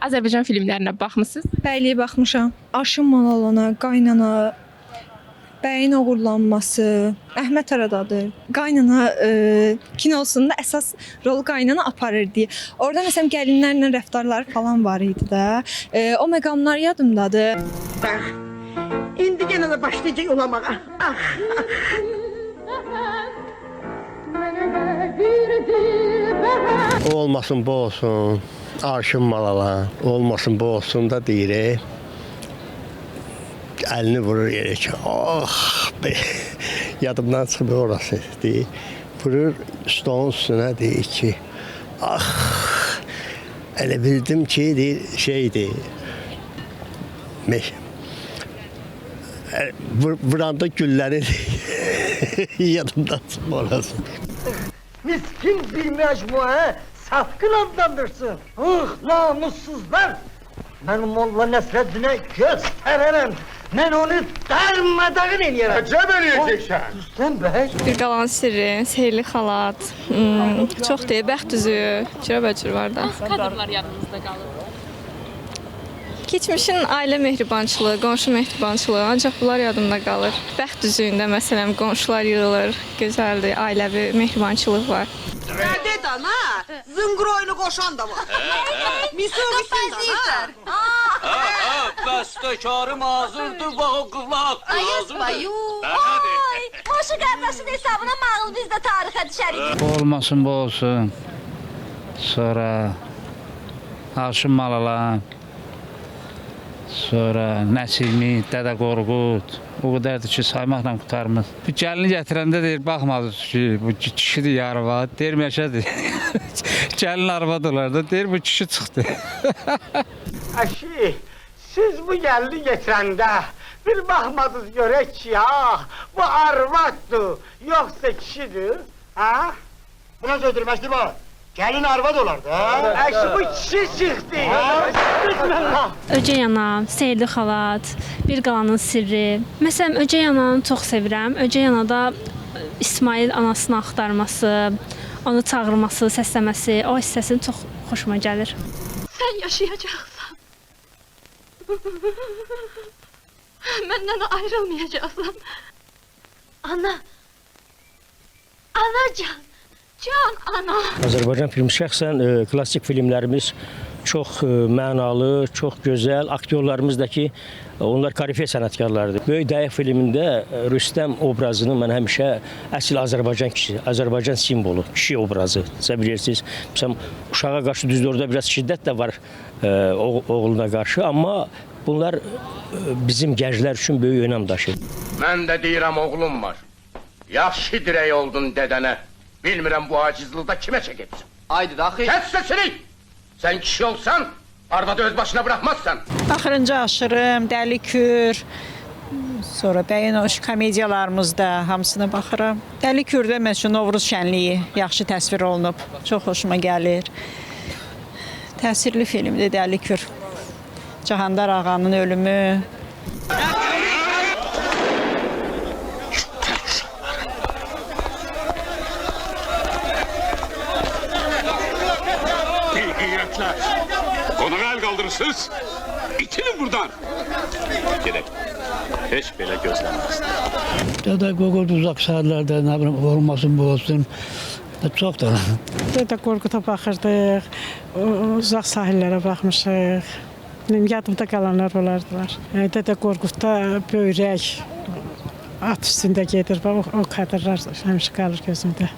Azərbaycan filmlərinə baxmısınız? Bəli, baxmışam. Aşın Malalana, Qaynana, Bəyin oğurlanması, Əhməd Aradadır. Qaynana kinosunda əsas rol qaynana aparırdı. Orada məsələn gəlinlərlə rəftarlar falan var idi də. O məqamlar yadımdadır. Bax, indi yenə də başlayacaq ulamağa. Ah. O olmasın bu olsun, Aşın Malala, olmasın bu olsun da deyirik. Əlini vurur yerə ki, oh be, yadımdan çıxmır orası deyir. Vurur stolun üstünə deyir ki, ah, elə bildim ki, deyir, şeydir, vuranda gülləri yadımdan çıxmır orası. Miskin bir mecmua satqın adlandırsın. Namussuzlar. Ben Molla Nesreddin'e gösteririm. Ben onu darmadağın eləyərəm. Əcəb eləyəcəksən. Sen be. Bir qalan sirri, seyirli xalat, çox deyil, bəxt üzüyü, cürə-bəcür var da. Hansı kadrlar yadınızda qalır? Keçmişin ailə mehribançılığı, qonşu mehribançılığı, ancaq bunlar yadımda qalır. Bəxt üzüyündə məsələn qonşular yığılır, gözəldir, ailəvi mehribançılıq var. Nerede ana? Zıngroylu koşan da var. Misyogisin da ha. Bəstəkarı mazurdur, bax o qıvlat lazımdır. Bayu. Ay, qoşu qardaşın hesabına mağıl biz də tarixə düşərik. Olmasın bu olsun. Sonra Aşın Malala. Sonra Nəsimi, Dədə Qorqud. O qədərdir ki, saymaqla qutarmaz. Bu gəlini gətirəndə deyir, baxmadınız ki, bu kişidir yarıvad. Deyir, məşədir. Gəlin arvad olar da, deyir, bu kişi çıxdı. Aşı, siz bu gelini getirəndə bir baxmadınız görək ki, ya, bu arvaddır, yoksa kişidir, ha? Buna sözdürməkdir var. Gəlin arvad olar da. Aşı, bu kişi çıxdı. Bismillah. Ögey ana, seyirli xalat, bir qalanın sirri. Məsələn, Ögey ananı çox sevirəm. Ögey anada İsmail anasını axtarması, onu çağırması, səsləməsi, o hissəsi çox xoşuma gəlir. Sən yaşayacaqsan. Məndən ayrılmayacaqsan. Ana. Anacan. Can ana. Azərbaycan filmi şəxsən klassik filmlərimiz çox mənalı, çox gözəl. Aktyorlarımız da ki, onlar kalifiyə sənətkarlardır. Böyük Dayaq filmində Rüstəm obrazını mən həmişə əsl Azərbaycan kişi, Azərbaycan simvolu, kişi obrazı bilirsiniz. Məsələn, uşağa qarşı düzdür, orada biraz şiddət də var oğluna qarşı, amma bunlar bizim gənclər üçün böyük önəm daşıyır. Mən də deyirəm oğlum var. Yaxşı dirək oldun dədənə. Bilmirəm bu acizlıqda kimə çəkibsin. Haydi daxil. Kəs səsini! Sən kişi olsan, arvadı öz başına bırakmazsan. Axırıncı aşırım, Dəli Kür. Sonra bəyin o komediyalarımızda hamısına baxıram. Dəli Kürdə məsələn Novruz şənliyi yaxşı təsvir olunub. Çox xoşuma gəlir. Təsirli filmdir Dəli Kür. Cahandar ağanın ölümü. Konağa el kaldırırsınız. İtinin buradan. Gerek. Hiç belə gözləməzdim. Dədə Qorqud uzaq sahillərdə, nə bilim, olmasın bu olsun. Çox da. Dədə Qorquda baxırdıq, uzaq sahillərə baxmışıq. Yadımda qalanlar olardılar. Dədə Qorqudda böyrək at üstündə gedir, o kadrlar həmişə qalır gözümdə.